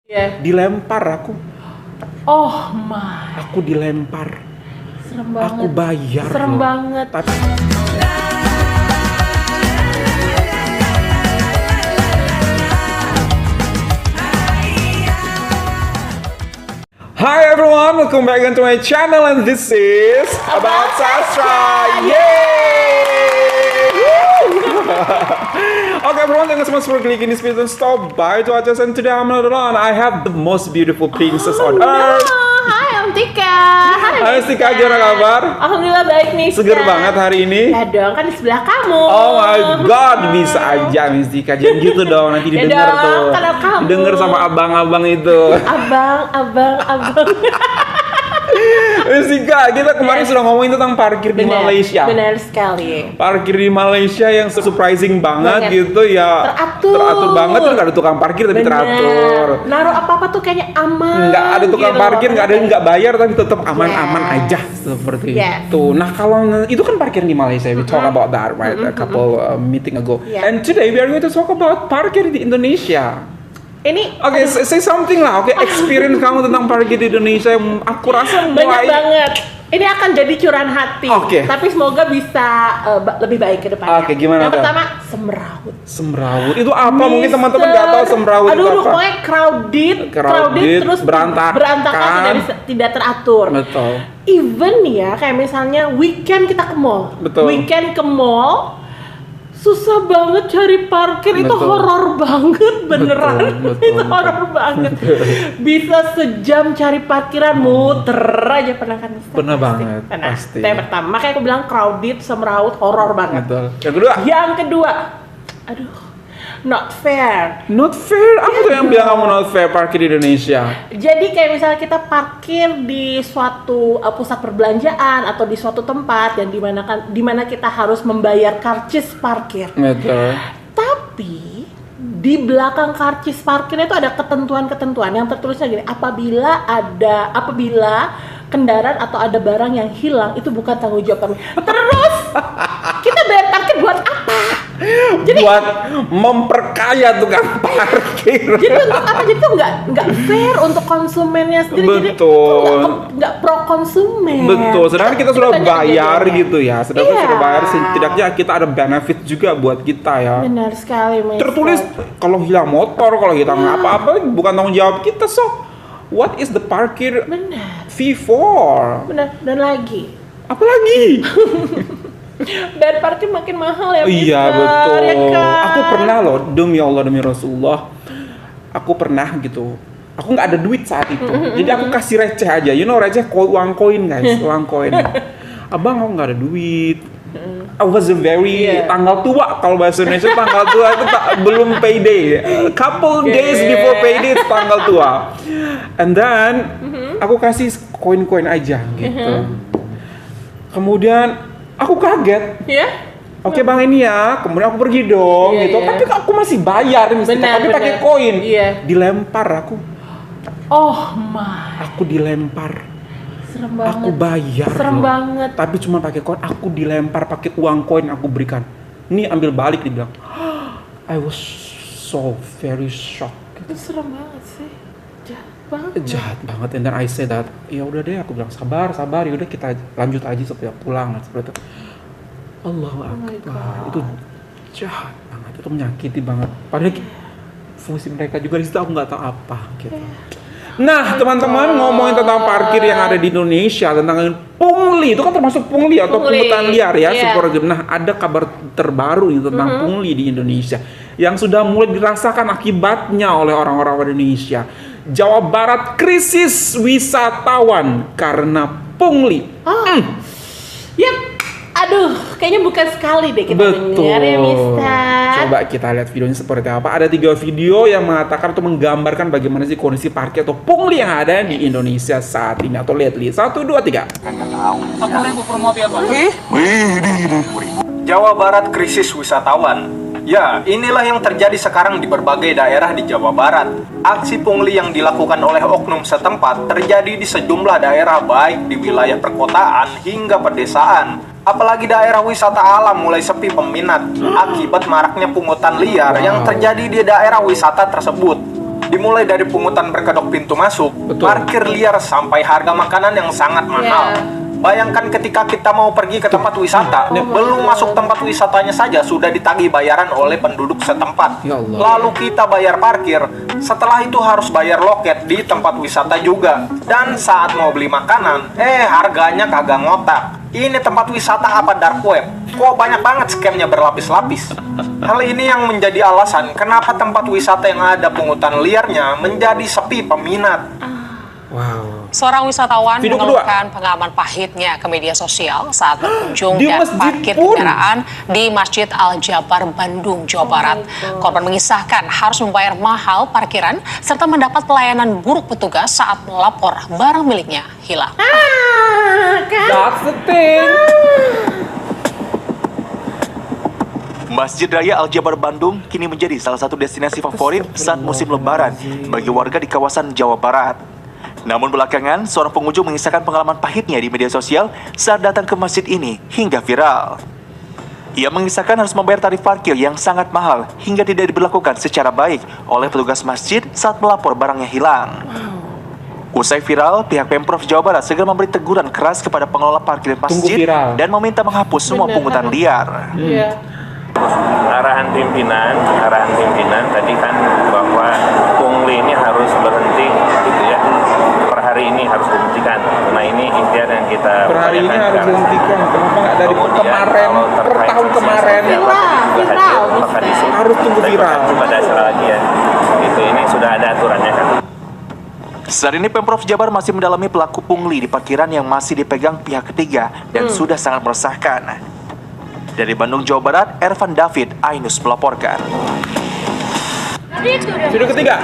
Dilempar aku. Oh my. Aku dilempar. Serem banget. Aku bayar. Serem loh. banget. Tapi Hi everyone, welcome back to my channel and this is About Sastra. Yay! Okay everyone, thank you so much for clicking this video and stop by to watch us. And today I'm not alone. I have the most beautiful princess on earth. Hai Om Tika. Hai Tika, gimana kabar? Alhamdulillah baik nih. Seger banget hari ini. Ya dong, kan di sebelah kamu. Oh my god, bisa aja Miss Tika. Jangan gitu dong, nanti Ya didengar dong, tuh. karena kamu. Didengar sama abang-abang itu. Abang. Miss Tika, kita kemarin sudah ngomongin tentang parkir di Malaysia. Benar sekali. Parkir di Malaysia yang surprising banget Banget. gitu ya. Teratur Banget tuh, nggak ada tukang parkir tapi Bener. teratur. Naruh apa-apa tuh kayaknya aman. Nggak ada tukang gitu. parkir, nggak ada yang nggak bayar tapi tetap aman-aman aja seperti Yes. itu. Nah kalau itu kan parkir di Malaysia, we talk about that right a couple meeting ago. Yeah. And today we are going to talk about parkir di Indonesia. Ini Oke, say something lah. Oke, experience kamu tentang parkir di Indonesia yang aku rasa banyak mulai banget. Ini akan jadi curahan hati. Oke. Tapi semoga bisa lebih baik ke depannya. Oke, gimana Yang tuh? pertama, semrawut. Semrawut itu apa? Mungkin teman-teman nggak tahu semrawut itu apa. Pokoknya crowded, Crowded, berantakan. tidak teratur. Betul. Even ya, kayak misalnya weekend kita ke mall. Betul. Weekend ke mall, susah banget cari parkir. Itu Betul. horor banget beneran. Betul. Itu horor banget. Bisa sejam cari parkiran, muter aja pernah kan? Pernah banget, Pernah. pasti. Itu yang pertama. Makanya aku bilang crowded, semrawut, horor banget. Betul. Yang kedua, Yang kedua, aduh, not fair. not fair. Apa tuh yang bilang kamu not fair parkir di Indonesia? Jadi kayak misalnya kita parkir di suatu pusat perbelanjaan atau di suatu tempat yang dimana kita harus membayar karcis parkir. Betul. Tapi di belakang karcis parkirnya itu ada ketentuan-ketentuan yang tertulisnya gini: apabila kendaraan atau ada barang yang hilang itu bukan tanggung jawab kami. Terus kita bayar parkir buat apa? Jadi buat memperkaya tukang parkir. Jadi untuk apa? Jadi itu nggak fair untuk konsumennya sendiri. Betul. Jadi nggak pro konsumen. Betul. Sedangkan kita sudah Banyak bayar kejadiannya. gitu ya. Sedangkan Iya. sudah bayar, setidaknya kita ada benefit juga buat kita ya. Benar sekali, Mas. Tertulis kalau hilang motor, kalau hilang apa-apa bukan tanggung jawab kita. So, what is the parkir Benar. fee for? Benar. Dan lagi, Apa lagi? bayar parkir makin mahal ya, Iya Mister, betul. ya kan? Aku pernah loh, demi Allah demi Rasulullah, aku pernah gitu. Aku nggak ada duit saat itu, jadi aku kasih receh aja. You know receh uang koin guys, uang koin. Abang aku nggak ada duit. I was a very tanggal tua, kalau bahasa Indonesia tanggal tua itu belum payday. Couple days before payday itu tanggal tua. And then aku kasih koin-koin aja gitu. Kemudian aku kaget. Ya? Oke bang ini ya, kemudian aku pergi dong Iya, gitu. iya. Tapi aku masih bayar mesti, Benar, tapi pakai benar. koin. Iya. Dilempar aku, Oh my, aku dilempar. serem banget. Aku bayar. Serem loh. banget. Tapi cuma pakai koin, aku dilempar pakai uang koin aku berikan. Ini ambil balik dibilang. I was so very shocked. Itu serem banget sih. Jahat banget. Jahat banget. And then I say that, ya udah deh, aku bilang sabar, ya udah kita lanjut aja supaya pulang seperti itu. Allahu Akbar. Itu jahat banget, itu menyakiti banget. Padahal fungsi mereka juga di situ aku nggak tahu apa gitu. Nah teman-teman, ngomongin tentang parkir yang ada di Indonesia, tentang pungli, itu kan termasuk pungli atau Pungli. pungutan liar ya. Iya. Nah ada kabar terbaru nih tentang pungli di Indonesia yang sudah mulai dirasakan akibatnya oleh orang-orang Indonesia. Jawa Barat krisis wisatawan karena pungli. Ya, aduh, kayaknya bukan sekali deh kita dengar ya, Mister. Coba kita lihat videonya seperti apa. Ada 3 video yang mengatakan atau menggambarkan bagaimana sih kondisi parkir atau pungli yang ada di Indonesia saat ini. Atau lihat 1, 2, 3. Jawa Barat krisis wisatawan. Ya, inilah yang terjadi sekarang di berbagai daerah di Jawa Barat. Aksi pungli yang dilakukan oleh oknum setempat terjadi di sejumlah daerah baik di wilayah perkotaan hingga pedesaan. Apalagi daerah wisata alam mulai sepi peminat akibat maraknya pungutan liar yang terjadi di daerah wisata tersebut. Dimulai dari pungutan berkedok pintu masuk, Betul. parkir liar, sampai harga makanan yang sangat mahal. Bayangkan ketika kita mau pergi ke tempat wisata, belum masuk tempat wisatanya saja sudah ditagih bayaran oleh penduduk setempat. Ya Allah. Lalu kita bayar parkir, setelah itu harus bayar loket di tempat wisata juga. Dan saat mau beli makanan, harganya kagak ngotak. Ini tempat wisata apa dark web? Kok banyak banget scamnya berlapis-lapis? Hal ini yang menjadi alasan kenapa tempat wisata yang ada pungutan liarnya menjadi sepi peminat. Wow. Seorang wisatawan Video kedua. mengeluhkan pengalaman pahitnya ke media sosial saat berkunjung Di dan masjid parkir pun. kendaraan di Masjid Al-Jabar, Bandung, Jawa Barat. Korban mengisahkan harus membayar mahal parkiran serta mendapat pelayanan buruk petugas saat melapor barang miliknya hilang. Kan? That's the thing. Masjid Raya Al-Jabar Bandung kini menjadi salah satu destinasi favorit saat musim lebaran bagi warga di kawasan Jawa Barat. Namun belakangan, seorang pengunjung mengisahkan pengalaman pahitnya di media sosial saat datang ke masjid ini hingga viral. Ia mengisahkan harus membayar tarif parkir yang sangat mahal hingga tidak diberlakukan secara baik oleh petugas masjid saat melapor barangnya hilang. Usai viral, pihak Pemprov Jawa Barat segera memberi teguran keras kepada pengelola parkir masjid viral. dan meminta menghapus semua pungutan liar. Iya. Arahan pimpinan tadi kan bahwa pungli ini harus berhenti gitu ya, per hari ini harus dihentikan. Nah ini ikhtiar yang kita Per hari ini upayakan harus sekarang. dihentikan. Kenapa nggak dari Kemudian, kemarin, kalau per terkait tahun sosial kemarin? media, Viral, juga hadir, viral. maka disuruh Harus tunggu viral. pada acara lagi ya. Itu ini sudah ada aturannya kan. Saat ini Pemprov Jabar masih mendalami pelaku pungli di parkiran yang masih dipegang pihak ketiga dan sudah sangat meresahkan. Dari Bandung, Jawa Barat, Ervan David, Ainus melaporkan. Video ketiga.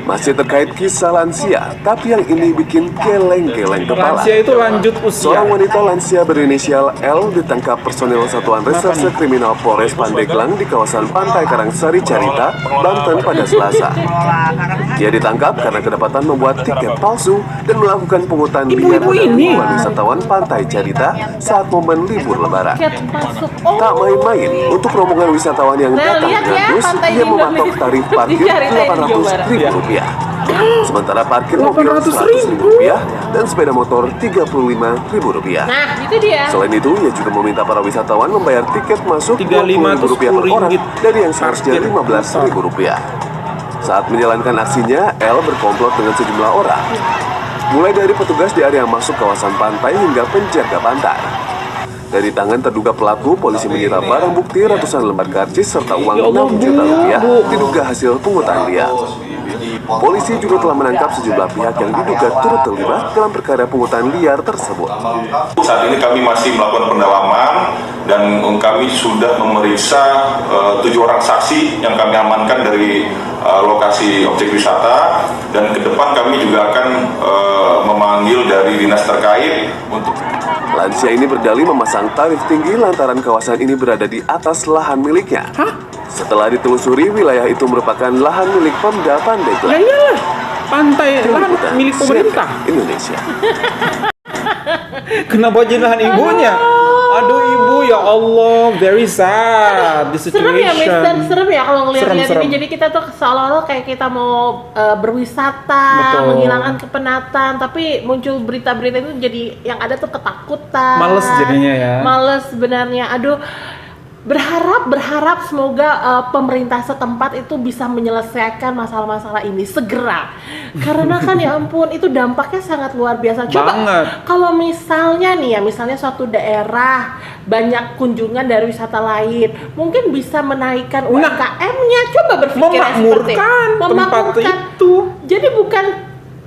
Masih terkait kisah lansia, tapi yang ini bikin geleng-geleng kepala. Lansia itu lanjut usia. Seorang wanita lansia berinisial L ditangkap personil Satuan Reserse Kriminal Polres Pandeglang di kawasan Pantai Karangsari, Carita, Banten pada Selasa. Dia ditangkap karena kedapatan membuat tiket palsu dan melakukan pungutan liar Ibu-ibu dan ini. ribuan wisatawan Pantai Carita saat momen libur Lebaran. Tiket masuk. Tak main-main, untuk rombongan wisatawan yang Nah, datang lihat ya, dengan bus, pantai dia di mematok Indonesia. tarif parkir Di Carita ya, di Jawa Barat. Rp800.000. Sementara parkir mobil Rp800.000. Rp100.000 dan sepeda motor Rp35.000. Nah, itu dia. Selain itu, ia juga meminta para wisatawan membayar tiket masuk Rp35 Rp20.000 per orang ringgit. dari yang seharusnya Parkir. Rp15.000. Saat menjalankan aksinya, L berkomplot dengan sejumlah orang. Mulai dari petugas di area masuk kawasan pantai hingga penjaga pantai. Dari tangan terduga pelaku, polisi menyita barang bukti ratusan lembar karcis serta uang Ya Allah, 6 juta Bu. rupiah diduga hasil pungutan liar. Polisi juga telah menangkap sejumlah pihak yang diduga turut terlibat dalam perkara pungutan liar tersebut. Saat ini kami masih melakukan pendalaman dan kami sudah memeriksa 7 orang saksi yang kami amankan dari lokasi objek wisata, dan ke depan kami juga akan memanggil dari dinas terkait untuk. Lansia ini berdalih memasang tarif tinggi lantaran kawasan ini berada di atas lahan miliknya. Setelah ditelusuri, wilayah itu merupakan lahan milik Pemda Ya Pandeglang. iyalah. Pantai lahan Liputan milik pemerintah. CNN Indonesia. Kenapa jadi lahan ibunya? Aduh ibu, ya Allah, very sad the situation. Serem ya, Mister, serem ya kalau ngeliat-liat Serem. ini. Jadi kita tuh seolah-olah kayak kita mau berwisata, Betul. menghilangkan kepenatan, tapi muncul berita-berita itu jadi yang ada tuh ketakutan. Males jadinya ya. Males sebenarnya. Aduh, berharap semoga pemerintah setempat itu bisa menyelesaikan masalah-masalah ini segera. Karena kan ya ampun, itu dampaknya sangat luar biasa. Coba Banget. kalau misalnya nih ya, misalnya suatu daerah banyak kunjungan dari wisata lain, mungkin bisa menaikkan UMKM-nya. Coba berpikir Memakmurkan tempat itu. Jadi bukan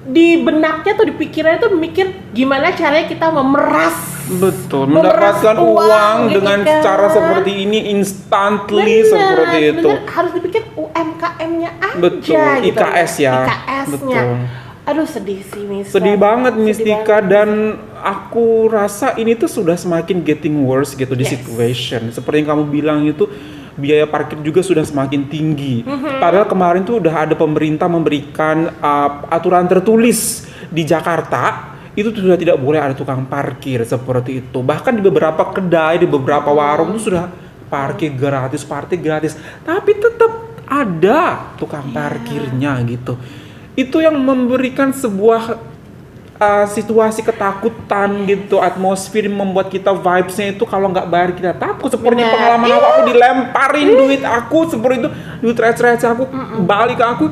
di benaknya tuh, di pikirannya tuh mikir gimana caranya kita memeras. Betul, Memeras mendapatkan uang gitu dengan kan. cara seperti ini instantly Bener, seperti itu. bener. Harus dipikir UMKM-nya aja. Betul, gitu. IKS ya. IKS-nya. Betul. Aduh, sedih sih, Mister. Sedih banget Sedih Mistika, banget. dan aku rasa ini tuh sudah semakin getting worse gitu di Yes. situation. Seperti yang kamu bilang itu, biaya parkir juga sudah semakin tinggi. Mm-hmm. Padahal kemarin tuh udah ada pemerintah memberikan aturan tertulis di Jakarta, itu sudah tidak boleh ada tukang parkir seperti itu. Bahkan di beberapa kedai, di beberapa warung itu sudah parkir gratis. Tapi tetap ada tukang parkirnya gitu. Itu yang memberikan sebuah situasi ketakutan gitu, atmosfer yang membuat kita vibes-nya itu kalau nggak bayar kita takut. Seperti pengalaman aku dilemparin duit aku seperti itu, duit receh aku balik ke aku,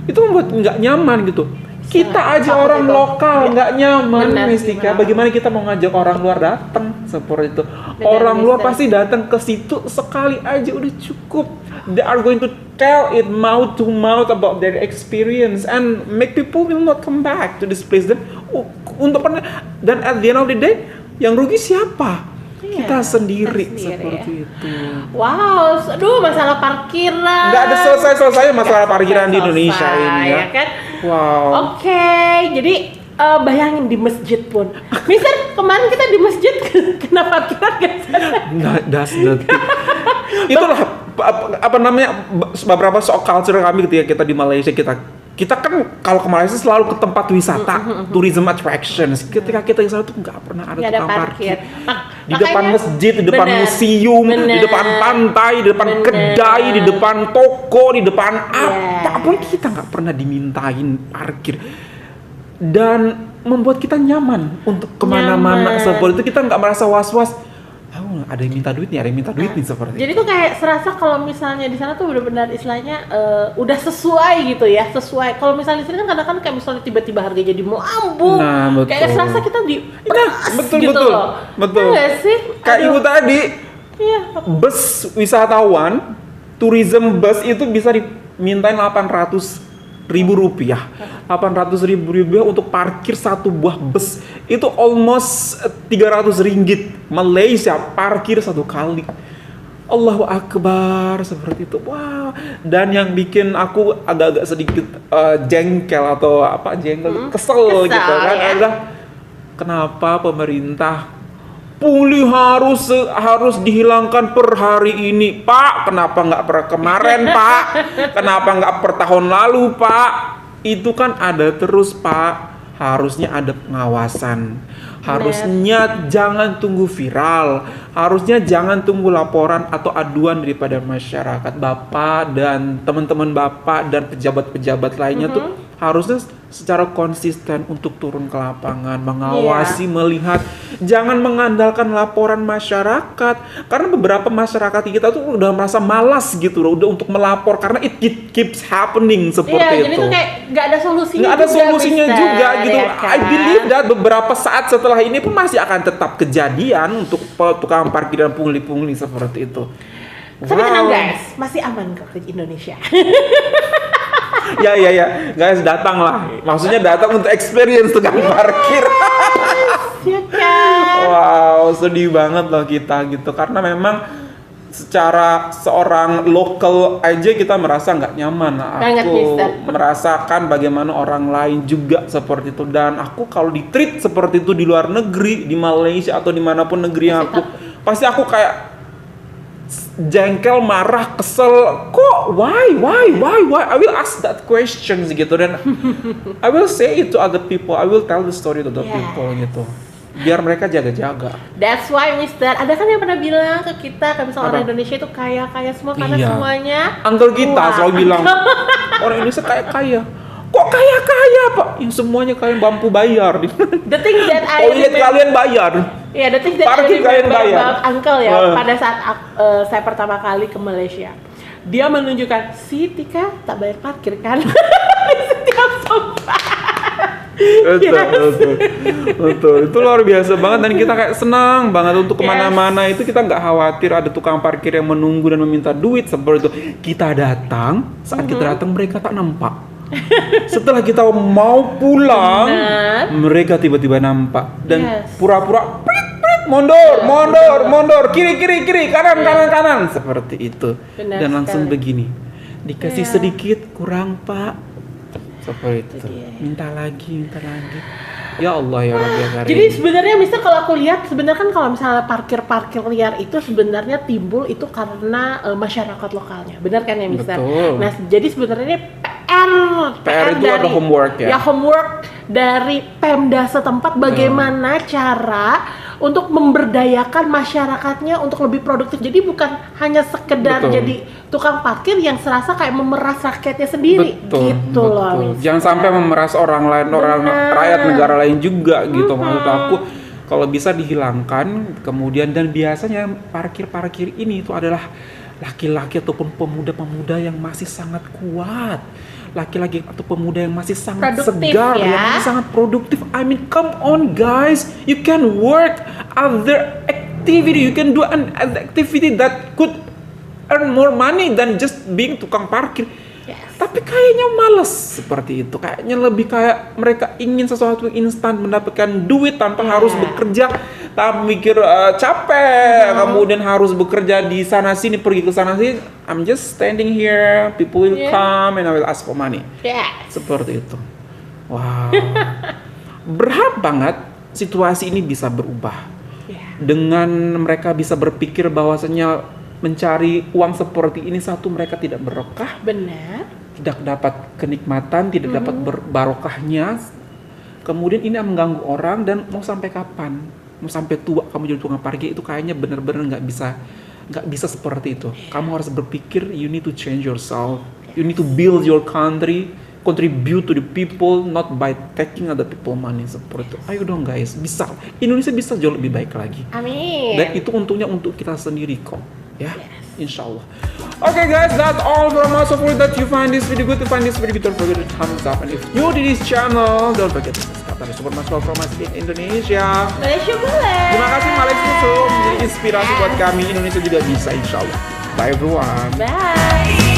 itu membuat nggak nyaman gitu. Kita aja orang lokal nggak nyaman, Mistika. Bagaimana kita mau ngajak orang luar datang seperti itu? Orang luar pasti datang ke situ sekali aja udah cukup. They are going to tell it mouth to mouth about their experience and make people will not come back to this place. Dan at the end of the day, yang rugi siapa? Kita sendiri seperti itu. Wow, aduh, masalah parkiran. Nggak ada selesai masalah parkiran di Indonesia ini ya. Kan? Wow. Oke, jadi bayangin di masjid pun. Mister, kemarin kita di masjid kena parkiran guys. That's the thing. Itulah apa namanya, beberapa shock culture kami ketika kita di Malaysia. Kita kan kalau ke Malaysia selalu ke tempat wisata, tourism attractions. Ketika kita di sana tuh nggak pernah ada tukang parkir. Di depan masjid, di depan museum, di depan pantai, di depan kedai, di depan toko, di depan apapun kita nggak pernah dimintain parkir. Dan membuat kita nyaman untuk kemana-mana seperti itu. Kita nggak merasa was-was. Ada yang minta duit nih, ada yang minta duit nih seperti itu. Jadi tuh kayak serasa kalau misalnya di sana tuh benar-benar istilahnya udah sesuai gitu ya, sesuai. Kalau misalnya di sini kan kadang-kadang kayak misalnya tiba-tiba harganya jadi mau ambung. Nah, betul. Kayak serasa kita di betul, gitu betul, loh. betul. Enggak sih? Kayak ibu tadi, Iya. bus wisatawan, tourism bus itu bisa dimintain 800.000 rupiah. 800.000 rupiah untuk parkir satu buah bus. Itu almost 300 ringgit Malaysia parkir satu kali. Allahu Akbar, seperti itu. Wow. Dan yang bikin aku agak-agak sedikit jengkel atau kesel gitu kan, adalah kenapa pemerintah pungli harus dihilangkan per hari ini, Pak? Kenapa nggak per kemarin, Pak? Kenapa nggak per tahun lalu, Pak? Itu kan ada terus, Pak. Harusnya ada pengawasan. Harusnya jangan tunggu viral. Harusnya jangan tunggu laporan atau aduan daripada masyarakat. Bapak dan teman-teman Bapak dan pejabat-pejabat lainnya tuh harusnya secara konsisten untuk turun ke lapangan, mengawasi, melihat, jangan mengandalkan laporan masyarakat. Karena beberapa masyarakat kita tuh udah merasa malas gitu loh, udah untuk melapor karena it keeps happening seperti itu. Jadi tuh kayak nggak ada solusinya. Nggak ada solusinya juga gitu. Ya kan? I believe that beberapa saat setelah ini pun masih akan tetap kejadian untuk tukang parkir dan pungli-pungli seperti itu. Tapi tenang guys, masih aman kok ke Indonesia. Ya, guys, datang lah. Maksudnya datang untuk experience tukang parkir. Ya kan? Wow, sedih banget loh kita gitu. Karena memang secara seorang lokal aja kita merasa nggak nyaman. Aku merasakan bagaimana orang lain juga seperti itu. Dan aku kalau di-treat seperti itu di luar negeri, di Malaysia atau dimanapun negeri yang aku, pasti aku kayak jengkel, marah, kesel. Kok? Why? I will ask that questions gitu. Dan I will say it to other people. I will tell the story to other people gitu. Biar mereka jaga-jaga. That's why, Mister. Ada kan yang pernah bilang ke kita, kalau misalnya orang Indonesia itu kaya-kaya semua karena semuanya. Uncle kita selalu bilang orang Indonesia kaya-kaya. Kok kaya-kaya, Pak? Yang semuanya kalian mampu bayar. The thing that toilet kalian bayar. Iya, the thing that parkir kalian bayar. Uncle ya, pada saat saya pertama kali ke Malaysia, dia menunjukkan, si Tika tak bayar parkir kan? Di setiap tempat. Betul. Itu luar biasa banget dan kita kayak senang banget untuk kemana-mana itu kita nggak khawatir ada tukang parkir yang menunggu dan meminta duit seperti itu. Kita datang, saat kita datang mereka tak nampak. Setelah kita mau pulang, mereka tiba-tiba nampak dan pura-pura mundur, kiri, kanan, seperti itu. Dan langsung begini, dikasih sedikit kurang, Pak. Seperti itu. Minta lagi. Ya Allah ya Rabbi ya Karim. Jadi sebenarnya Mister, kalau aku lihat sebenarnya kan kalau misalnya parkir liar itu sebenarnya timbul itu karena masyarakat lokalnya. Benar kan ya Mister? Betul. Nah, jadi sebenarnya PR itu dari, ada homework ya. Ya homework dari Pemda setempat bagaimana cara untuk memberdayakan masyarakatnya untuk lebih produktif. Jadi bukan hanya sekedar Betul. jadi tukang parkir yang serasa kayak memeras rakyatnya sendiri. Gitu loh. Miss. Jangan sampai memeras orang lain, orang Benar. rakyat negara lain juga gitu. Maksud aku kalau bisa dihilangkan, kemudian dan biasanya parkir-parkir ini itu adalah laki-laki ataupun pemuda-pemuda yang masih sangat kuat. Laki-laki atau pemuda yang masih sangat Produktif, segar, ya. yang masih sangat produktif. I mean, come on guys, you can work other activity, you can do an activity that could earn more money than just being tukang parkir. Yes. Tapi kayaknya males seperti itu. Kayaknya lebih kayak mereka ingin sesuatu instan, mendapatkan duit tanpa harus bekerja, tanpa mikir capek, kemudian harus bekerja di sana sini, pergi ke sana sini. I'm just standing here, people will come and I will ask for money. Yes. Seperti itu. Wow. Berharap banget situasi ini bisa berubah. Dengan mereka bisa berpikir bahwasanya mencari uang seperti ini, satu, mereka tidak berkah, Benar. tidak dapat kenikmatan, tidak dapat barokahnya. Kemudian ini mengganggu orang, dan mau sampai kapan? Mau sampai tua kamu jadi tukang parkir, itu kayaknya benar-benar nggak bisa seperti itu. Kamu harus berpikir, you need to change yourself, you need to build your country, contribute to the people, not by taking other people money seperti itu. Ayo dong guys, bisa. Indonesia bisa jauh lebih baik lagi. Amin. Dan itu untungnya untuk kita sendiri kok, ya, insyaallah. Okay guys, that's all from us. Hopefully that you find this video good. To find this video, don't forget to thumbs up, and if new to this channel, don't forget to subscribe dan support Mas from Mas in Indonesia. Malaysia boleh. Terima kasih Malaysia menjadi inspirasi buat kami. Indonesia juga bisa, insyaallah. Bye everyone. Bye.